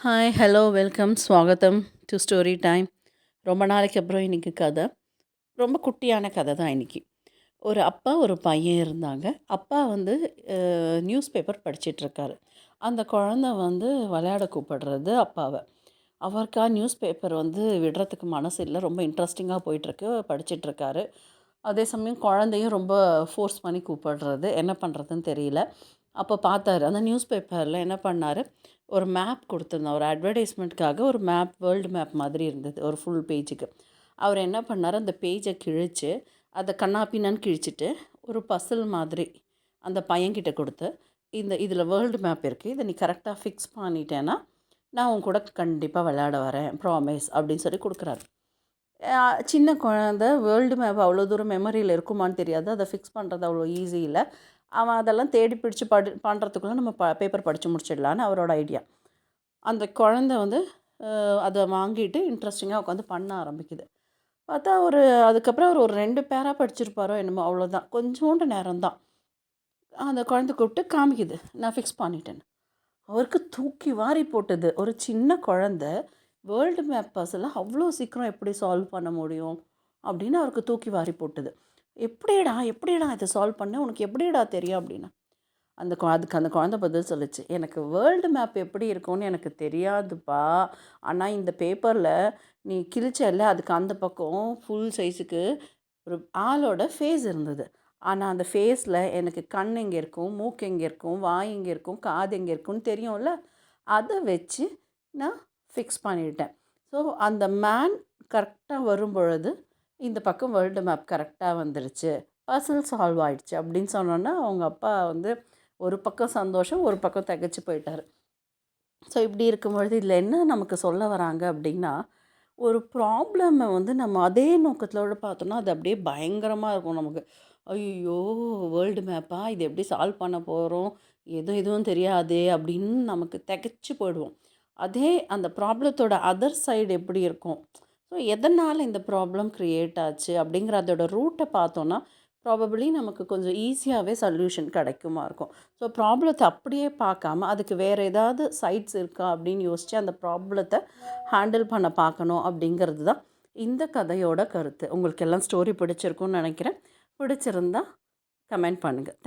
Hi, hello, welcome, ஸ்வாகத்தம் to story time. ரொம்ப நாளைக்கு அப்புறம் இன்றைக்கி கதை. ரொம்ப குட்டியான கதை தான் இன்றைக்கி. ஒரு அப்பா ஒரு பையன் இருந்தாங்க. அப்பா வந்து நியூஸ் பேப்பர் படிச்சிட்ருக்காரு. அந்த குழந்த வந்து விளையாட கூப்பிடுறது அப்பாவை. அவருக்கா நியூஸ் பேப்பர் வந்து விடுறதுக்கு மனசு இல்லை. ரொம்ப இன்ட்ரெஸ்டிங்காக போயிட்டுருக்கு, படிச்சிட்ருக்காரு. அதே சமயம் குழந்தையும் ரொம்ப ஃபோர்ஸ் பண்ணி கூப்பிடுறது. என்ன பண்ணுறதுன்னு தெரியல. அப்போ பார்த்தாரு, அந்த நியூஸ் பேப்பரில் என்ன பண்ணார், ஒரு மேப் கொடுத்துருந்தான். ஒரு அட்வர்டைஸ்மெண்ட்காக ஒரு மேப், வேர்ல்டு மேப் மாதிரி இருந்தது ஒரு ஃபுல் பேஜுக்கு. அவர் என்ன பண்ணார், அந்த பேஜை கிழித்து அதை கண்ணாப்பின்னான்னு கிழிச்சிட்டு ஒரு பசில் மாதிரி அந்த பையன்கிட்ட கொடுத்து, இதில் வேர்ல்டு மேப் இருக்குது, இதை நீ கரெக்டாக ஃபிக்ஸ் பண்ணிட்டேன்னா நான் உன் கூட கண்டிப்பாக விளையாட வரேன், ப்ராமிஸ் அப்படின்னு சொல்லி கொடுக்குறாரு. சின்ன குழந்த வேர்ல்டு மேப் அவ்வளோ தூரம் மெமரியில் இருக்குமான்னு தெரியாது. அதை ஃபிக்ஸ் பண்ணுறது அவ்வளோ ஈஸி இல்லை. அவன் அதெல்லாம் தேடி பிடிச்சி பண்ணுறதுக்குள்ளே நம்ம பேப்பர் படித்து முடிச்சிடலான்னு அவரோட ஐடியா. அந்த குழந்த வந்து அதை வாங்கிட்டு இன்ட்ரெஸ்டிங்காக உட்காந்து பண்ண ஆரம்பிக்குது. பார்த்தா அதுக்கப்புறம் ஒரு 2 பேராக படிச்சிருப்பாரோ என்னமோ, அவ்வளோதான், கொஞ்சோண்டு நேரம் தான். அந்த குழந்தை கூப்பிட்டு காமிக்குது, நான் ஃபிக்ஸ் பண்ணிட்டேன்னு. அவருக்கு தூக்கி வாரி போட்டது. ஒரு சின்ன குழந்த வேர்ல்டு மேப் பசிலை அவ்வளோ சீக்கிரம் எப்படி சால்வ் பண்ண முடியும் அப்படின்னு அவருக்கு தூக்கி வாரி போட்டது. எப்படிடா இதை சால்வ் பண்ண, உனக்கு எப்படிடா தெரியும் அப்படின்னா, அதுக்கு அந்த குழந்தை பதில் சொல்லிச்சு, எனக்கு வேர்ல்டு மேப் எப்படி இருக்கும்னு எனக்கு தெரியாதுப்பா, ஆனால் இந்த பேப்பரில் நீ கிழிச்சல்ல, அதுக்கு அந்த பக்கம் ஃபுல் சைஸுக்கு ஒரு ஆளோட ஃபேஸ் இருந்தது. ஆனால் அந்த ஃபேஸில் எனக்கு கண் எங்கே இருக்கும், மூக்கு எங்கே இருக்கும், வாய் எங்கே இருக்கும், காது எங்கே இருக்கும்னு தெரியும்ல, அதை வச்சு நான் ஃபிக்ஸ் பண்ணிட்டேன். ஸோ அந்த மேன் கரெக்டாக வரும் பொழுது இந்த பக்கம் வேர்ல்டு மேப் கரெக்டாக வந்துருச்சு, பசில் சால்வ் ஆயிடுச்சு அப்படின்னு சொன்னோன்னா அவங்க அப்பா வந்து ஒரு பக்கம் சந்தோஷம், ஒரு பக்கம் திகைச்சு போயிட்டார். ஸோ இப்படி இருக்கும்பொழுது இதில் என்ன நமக்கு சொல்ல வராங்க அப்படின்னா, ஒரு ப்ராப்ளமை வந்து நம்ம அதே நோக்கத்தோடு பார்த்தோன்னா அது அப்படியே பயங்கரமாக இருக்கும் நமக்கு. ஐயோ, வேர்ல்டு மேப்பா, இது எப்படி சால்வ் பண்ண போகிறோம், எதுவும் தெரியாதே அப்படின்னு நமக்கு திகைச்சு போயிடுவோம். அதே அந்த ப்ராப்ளத்தோட அதர் சைடு எப்படி இருக்கும், ஸோ எதனால் இந்த ப்ராப்ளம் க்ரியேட் ஆச்சு அப்படிங்கிற அதோட ரூட்டை பார்த்தோன்னா ப்ராபபிளி நமக்கு கொஞ்சம் ஈஸியாகவே சொல்யூஷன் கிடைக்குமா இருக்கும். ஸோ ப்ராப்ளத்தை அப்படியே பார்க்காம அதுக்கு வேறு ஏதாவது சைட்ஸ் இருக்கா அப்படின்னு யோசித்து அந்த ப்ராப்ளத்தை ஹேண்டில் பண்ண பார்க்கணும் அப்படிங்கிறது தான் இந்த கதையோட கருத்து. உங்களுக்கு எல்லாம் ஸ்டோரி பிடிச்சிருக்குன்னு நினைக்கிறேன். பிடிச்சிருந்தா கமெண்ட் பண்ணுங்கள்.